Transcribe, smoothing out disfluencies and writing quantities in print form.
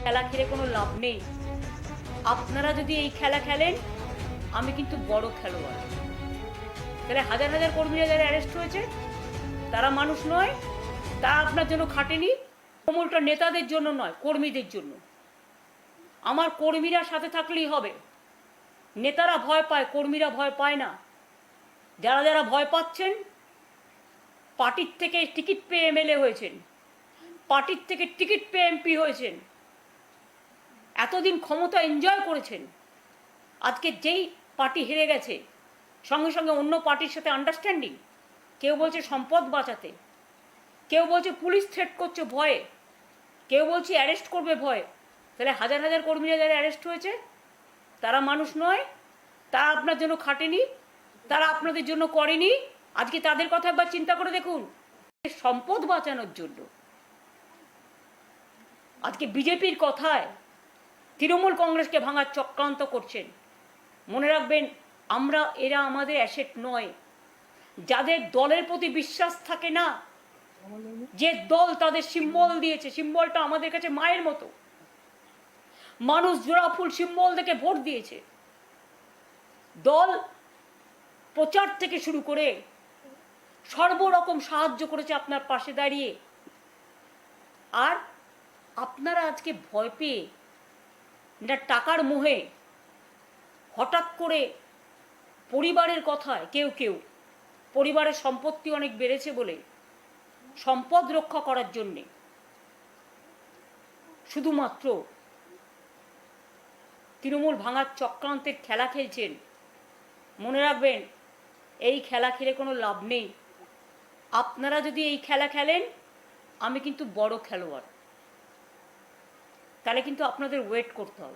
খেলা খেলে কোনো লাভ নেই। আপনারা যদি এই খেলা খেলেন, আমি কিন্তু বড় খেলোয়াড়। তাহলে হাজার হাজার কর্মীরা যারা অ্যারেস্ট হয়েছে তারা মানুষ নয়, তারা আপনার জন্য খাটেনি। তৃণমূলটা নেতাদের জন্য নয়, কর্মীদের জন্য। আমার কর্মীরা সাথে থাকলেই হবে। নেতারা ভয় পায়, কর্মীরা ভয় পায় না। যারা যারা ভয় পাচ্ছেন, পার্টির থেকে টিকিট পেয়ে এমএলএ হয়েছেন, পার্টির থেকে টিকিট পেয়ে এমপি হয়েছেন, এতদিন ক্ষমতা এনজয় করেছেন। আজকে যেই পার্টি হেরে গেছে, সঙ্গে সঙ্গে অন্য পার্টির সাথে আন্ডারস্ট্যান্ডিং। কেউ বলছে সম্পদ বাঁচাতে, কেউ বলছে পুলিশ থ্রেট করছে ভয়ে, কেউ বলছে অ্যারেস্ট করবে ভয়ে। তাহলে হাজার হাজার কর্মীরা যারা অ্যারেস্ট হয়েছে তারা মানুষ নয়, তারা আপনার জন্য খাটেনি, তারা আপনাদের জন্য করেনি। আজকে তাদের কথা একবার চিন্তা করে দেখুন। সম্পদ বাঁচানোর জন্য আজকে বিজেপির কথায় তৃণমূল কংগ্রেসকে ভাঙার চক্রান্ত করছেন। মনে রাখবেন, এরা আমাদের অ্যাসেট নয়। যাদের দলের প্রতি বিশ্বাস থাকে না, যে দল তাদের সিম্বল দিয়েছে, সিম্বলটা আমাদের কাছে মায়ের মতো। মানুষ জোড়া ফুল সিম্বল দেখে ভোট দিয়েছে। দল প্রচার থেকে শুরু করে সর্বরকম সাহায্য করেছে আপনার পাশে দাঁড়িয়ে। আর আপনারা আজকে ভয় পেয়ে, টাকার মোহে হঠাৎ করে পরিবারের কথায় কেউ কেউ পরিবারের সম্পত্তি অনেক বেড়েছে বলে সম্পদ রক্ষা করার জন্যে শুধুমাত্র তৃণমূল ভাঙার চক্রান্তের খেলা খেলছেন। মনে রাখবেন, এই খেলা খেলে কোনো লাভ নেই। আপনারা যদি এই খেলা খেলেন, আমি কিন্তু বড় খেলোয়াড়। তাহলে কিন্তু আপনাদের ওয়েট করতে হবে।